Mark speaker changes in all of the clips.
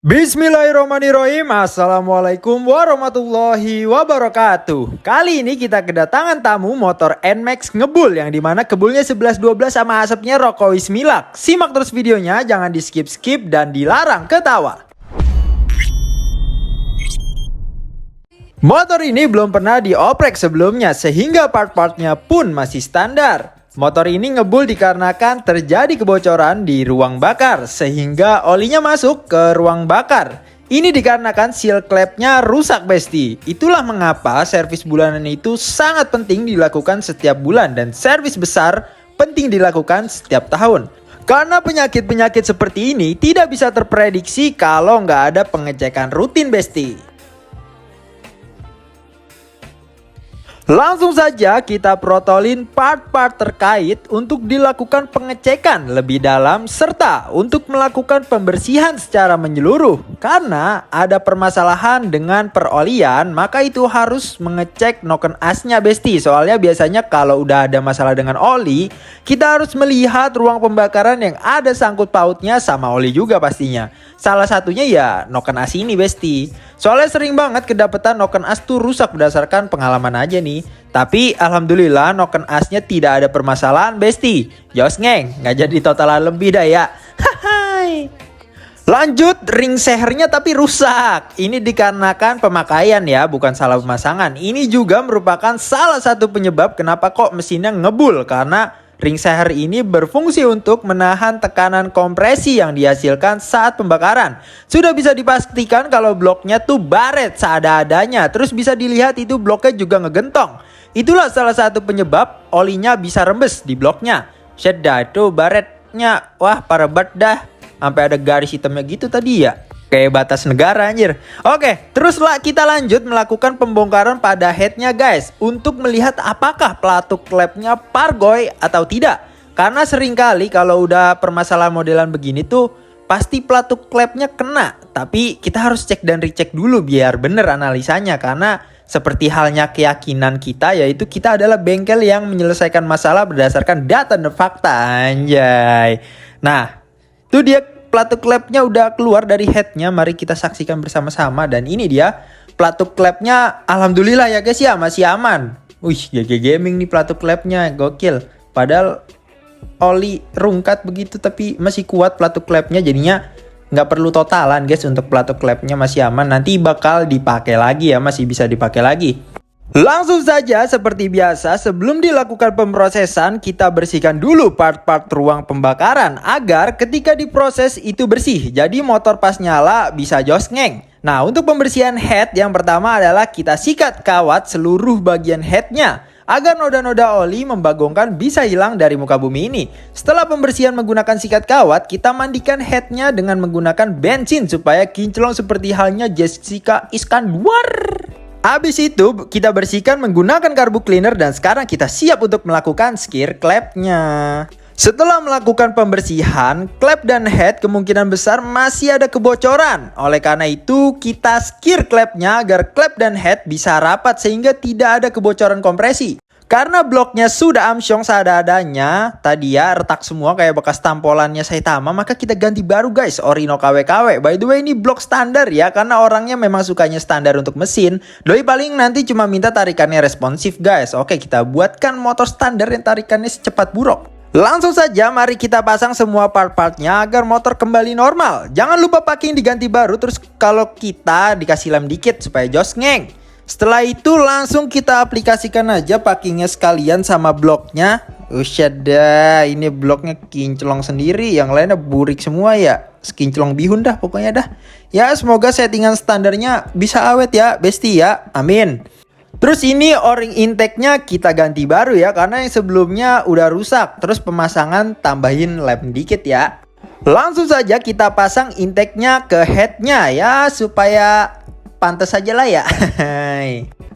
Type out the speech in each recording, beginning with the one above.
Speaker 1: Bismillahirrahmanirrahim. Assalamualaikum warahmatullahi wabarakatuh. Kali ini kita kedatangan tamu motor NMAX ngebul, yang dimana kebulnya 11-12 sama asapnya rokok Wismilak. Simak terus videonya, jangan di skip-skip dan dilarang ketawa. Motor ini belum pernah dioprek sebelumnya, sehingga part-partnya pun masih standar. Motor ini ngebul dikarenakan terjadi kebocoran di ruang bakar, sehingga olinya masuk ke ruang bakar. Ini dikarenakan seal clamp-nya rusak, besti. Itulah mengapa servis bulanan itu sangat penting dilakukan setiap bulan, dan servis besar penting dilakukan setiap tahun. Karena penyakit-penyakit seperti ini tidak bisa terprediksi kalau nggak ada pengecekan rutin, besti. Langsung saja kita protolin part-part terkait untuk dilakukan pengecekan lebih dalam serta untuk melakukan pembersihan secara menyeluruh. Karena ada permasalahan dengan perolian, maka itu harus mengecek noken asnya, besti. Soalnya biasanya kalau udah ada masalah dengan oli, kita harus melihat ruang pembakaran yang ada sangkut pautnya sama oli juga pastinya. Salah satunya ya noken as ini, besti. Soalnya sering banget kedapetan noken as tuh rusak berdasarkan pengalaman aja nih. Tapi alhamdulillah noken asnya tidak ada permasalahan, besti. Jos ngeng, nggak jadi totalan lebih dah ya. Hai. Lanjut, ring sehernya tapi rusak. Ini dikarenakan pemakaian ya, bukan salah pemasangan. Ini juga merupakan salah satu penyebab kenapa kok mesinnya ngebul, karena ring seher ini berfungsi untuk menahan tekanan kompresi yang dihasilkan saat pembakaran. Sudah bisa dipastikan kalau bloknya tuh baret seada-adanya. Terus bisa dilihat itu bloknya juga ngegentong. Itulah salah satu penyebab olinya bisa rembes di bloknya. Sedih itu baretnya, wah parah banget dah. Sampai ada garis hitamnya gitu tadi ya. Kayak batas negara anjir. Oke, teruslah kita lanjut melakukan pembongkaran pada headnya, guys. Untuk melihat apakah pelatuk klepnya pargoy atau tidak. Karena seringkali kalau udah permasalahan modelan begini tuh pasti pelatuk klepnya kena. Tapi kita harus cek dan recheck dulu biar bener analisanya. Karena seperti halnya keyakinan kita, yaitu kita adalah bengkel yang menyelesaikan masalah berdasarkan data dan fakta, anjay. Nah, itu dia pelatuk klepnya udah keluar dari headnya. Mari kita saksikan bersama-sama. Dan ini dia pelatuk klepnya. Alhamdulillah ya guys ya, masih aman. Wih, GG Gaming nih pelatuk klepnya, gokil. Padahal oli rungkat begitu tapi masih kuat pelatuk klepnya. Jadinya nggak perlu totalan guys untuk pelatuk klepnya, masih aman. Nanti bakal dipakai lagi ya, masih bisa dipakai lagi. Langsung saja seperti biasa, sebelum dilakukan pemrosesan kita bersihkan dulu part-part ruang pembakaran agar ketika diproses itu bersih. Jadi motor pas nyala bisa jos ngeng. Nah, untuk pembersihan head yang pertama adalah kita sikat kawat seluruh bagian headnya agar noda-noda oli membagongkan bisa hilang dari muka bumi ini. Setelah pembersihan menggunakan sikat kawat, kita mandikan headnya dengan menggunakan bensin supaya kinclong seperti halnya Jessica Iskandar. Habis itu kita bersihkan menggunakan karbu cleaner dan sekarang kita siap untuk melakukan skir klepnya. Setelah melakukan pembersihan, klep dan head kemungkinan besar masih ada kebocoran. Oleh karena itu kita skir klepnya agar klep dan head bisa rapat sehingga tidak ada kebocoran kompresi. Karena bloknya sudah amsyong seadanya, tadi ya retak semua kayak bekas tampolannya Saitama, maka kita ganti baru guys, Orino KW-KW. By the way ini blok standar ya, karena orangnya memang sukanya standar untuk mesin. Doi paling nanti cuma minta tarikannya responsif guys. Oke, kita buatkan motor standar yang tarikannya secepat buruk. Langsung saja mari kita pasang semua part-partnya agar motor kembali normal. Jangan lupa packing diganti baru, terus kalau kita dikasih lem dikit supaya jos ngeng. Setelah itu langsung kita aplikasikan aja packingnya sekalian sama bloknya. Usyada, ini bloknya kinclong sendiri, yang lainnya burik semua ya. Skinclong bihun dah pokoknya dah. Ya semoga settingan standarnya bisa awet ya besti ya, amin. Terus ini o-ring intake-nya kita ganti baru ya, karena yang sebelumnya udah rusak. Terus pemasangan tambahin lem dikit ya. Langsung saja kita pasang intake-nya ke head-nya ya, supaya pantas aja lah ya.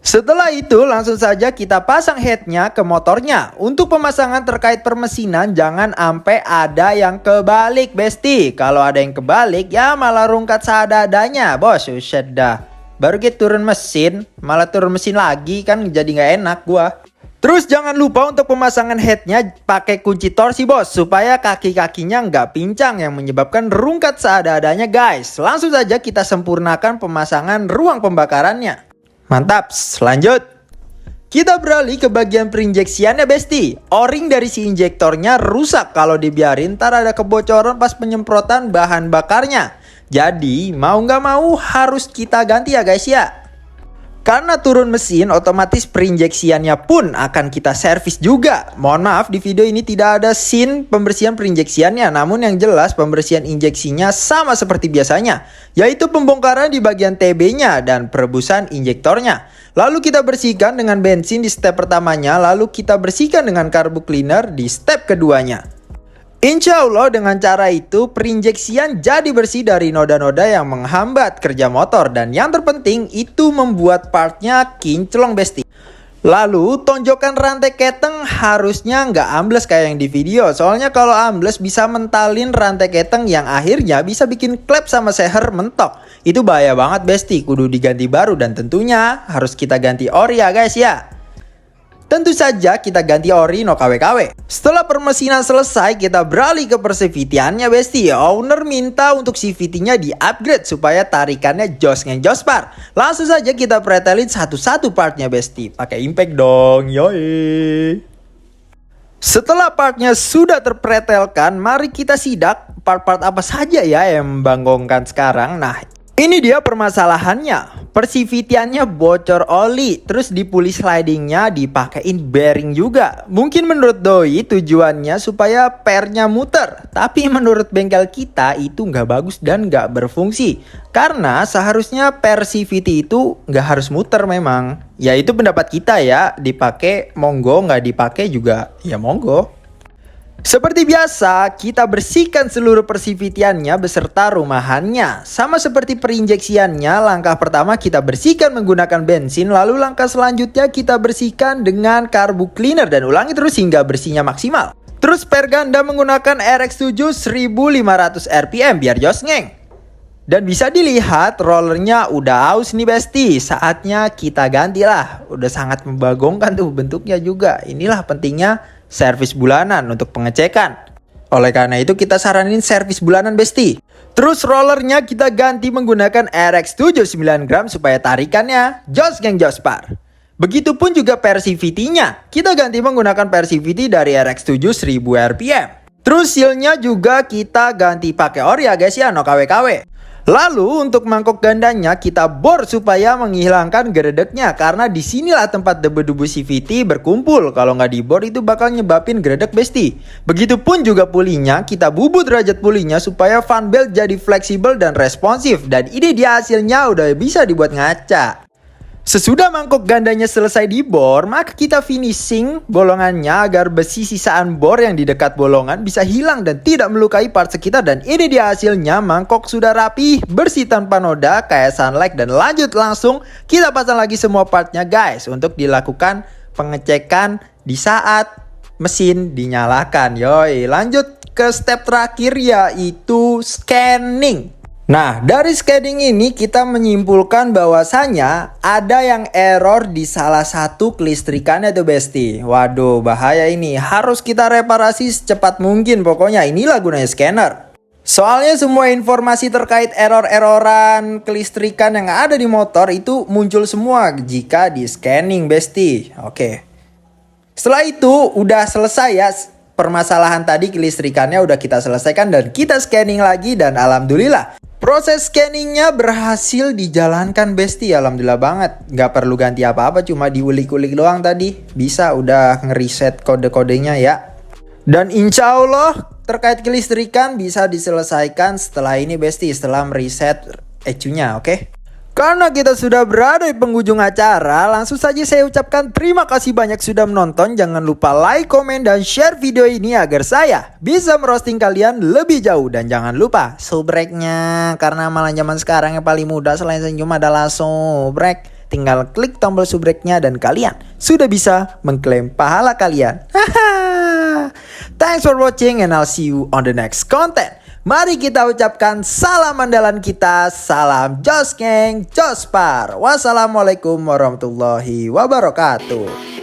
Speaker 1: Setelah itu langsung saja kita pasang headnya ke motornya. Untuk pemasangan terkait permesinan jangan sampai ada yang kebalik besti. Kalau ada yang kebalik ya malah rungkat seadanya bos. Uset dah. Baru kita turun mesin malah turun mesin lagi, kan jadi nggak enak gua. Terus jangan lupa untuk pemasangan headnya pakai kunci torsi bos, supaya kaki-kakinya nggak pincang yang menyebabkan rungkat seada-adanya guys. Langsung saja kita sempurnakan pemasangan ruang pembakarannya. Mantap, lanjut. Kita beralih ke bagian perinjeksiannya besti. O-ring dari si injektornya rusak kalau dibiarin, ntar ada kebocoran pas penyemprotan bahan bakarnya. Jadi mau nggak mau harus kita ganti ya guys ya. Karena turun mesin, otomatis perinjeksiannya pun akan kita servis juga. Mohon maaf, di video ini tidak ada scene pembersihan perinjeksiannya. Namun yang jelas pembersihan injeksinya sama seperti biasanya, yaitu pembongkaran di bagian TB-nya dan perebusan injektornya. Lalu kita bersihkan dengan bensin di step pertamanya, lalu kita bersihkan dengan carbo cleaner di step keduanya. Insya Allah dengan cara itu perinjeksian jadi bersih dari noda-noda yang menghambat kerja motor. Dan yang terpenting itu membuat partnya kinclong besti. Lalu tonjokan rantai keteng harusnya nggak ambles kayak yang di video. Soalnya kalau ambles bisa mentalin rantai keteng yang akhirnya bisa bikin klep sama seher mentok. Itu bahaya banget besti, kudu diganti baru dan tentunya harus kita ganti ori ya guys ya. Tentu saja kita ganti ori no KW-KW. Setelah permesinan selesai, kita beralih ke persevitiannya besti. Owner minta untuk CVT-nya di upgrade supaya tarikannya jos jospar. Langsung saja kita pretelin satu-satu partnya besti. Pakai impact dong, yoi. Setelah partnya sudah terpretelkan, mari kita sidak part-part apa saja ya yang membanggongkan sekarang. Nah, ini dia permasalahannya. Persivitiannya bocor oli, terus di pulley slidingnya dipakein bearing juga. Mungkin menurut doi tujuannya supaya pernya muter, tapi menurut bengkel kita itu nggak bagus dan nggak berfungsi. Karena seharusnya per CVT itu nggak harus muter memang. Ya itu pendapat kita ya, dipakai monggo, nggak dipakai juga ya monggo. Seperti biasa, kita bersihkan seluruh persivitiannya beserta rumahannya. Sama seperti perinjeksiannya, langkah pertama kita bersihkan menggunakan bensin, lalu langkah selanjutnya kita bersihkan dengan carbo cleaner dan ulangi terus hingga bersihnya maksimal. Terus per ganda menggunakan RX7 1500 rpm biar jos ngeng. Dan bisa dilihat rollernya udah aus nih besti, saatnya kita gantilah. Udah sangat membagongkan tuh bentuknya juga. Inilah pentingnya servis bulanan untuk pengecekan. Oleh karena itu kita saranin servis bulanan besti. Terus rollernya kita ganti menggunakan RX7 9 gram supaya tarikannya jos geng jospar. Begitupun juga per CVT-nya. Kita ganti menggunakan per CVT dari RX7 1000 rpm. Terus sealnya juga kita ganti pakai ori ya guys ya, no KW-KW. Lalu untuk mangkok gandanya kita bor supaya menghilangkan geredeknya, karena disinilah tempat debu-debu CVT berkumpul. Kalau nggak dibor itu bakal nyebabin geredek besti. Begitupun juga pulinya, kita bubut derajat pulinya supaya fan belt jadi fleksibel dan responsif. Dan ini dia hasilnya udah bisa dibuat ngaca. Sesudah mangkok gandanya selesai dibor, maka kita finishing bolongannya agar besi sisaan bor yang di dekat bolongan bisa hilang dan tidak melukai part sekitar. Dan ini dia hasilnya, mangkok sudah rapi, bersih tanpa noda kayak Sunlight. Dan lanjut langsung kita pasang lagi semua partnya guys untuk dilakukan pengecekan di saat mesin dinyalakan. Yoi, lanjut ke step terakhir yaitu scanning. Nah, dari scanning ini kita menyimpulkan bahwasanya ada yang error di salah satu kelistrikannya tuh besti. Waduh, bahaya ini. Harus kita reparasi secepat mungkin. Pokoknya inilah gunanya scanner. Soalnya semua informasi terkait error-erroran kelistrikan yang ada di motor itu muncul semua jika di scanning besti. Oke. Setelah itu udah selesai ya. Permasalahan tadi kelistrikannya udah kita selesaikan dan kita scanning lagi dan alhamdulillah. Proses scanningnya berhasil dijalankan besti, alhamdulillah banget. Gak perlu ganti apa-apa, cuma diulik-ulik doang tadi. Bisa udah ngeriset kode-kodenya ya. Dan insya Allah terkait kelistrikan bisa diselesaikan setelah ini besti, setelah mereset ECU-nya, oke? Karena kita sudah berada di penghujung acara, langsung saja saya ucapkan terima kasih banyak sudah menonton. Jangan lupa like, komen, dan share video ini agar saya bisa merosting kalian lebih jauh. Dan jangan lupa subrek-nya, karena malah zaman sekarang yang paling mudah selain senyum adalah subrek. Tinggal klik tombol subrek-nya dan kalian sudah bisa mengklaim pahala kalian. Thanks for watching and I'll see you on the next content. Mari kita ucapkan salam andalan kita, salam jos geng jospar. Wassalamualaikum warahmatullahi wabarakatuh.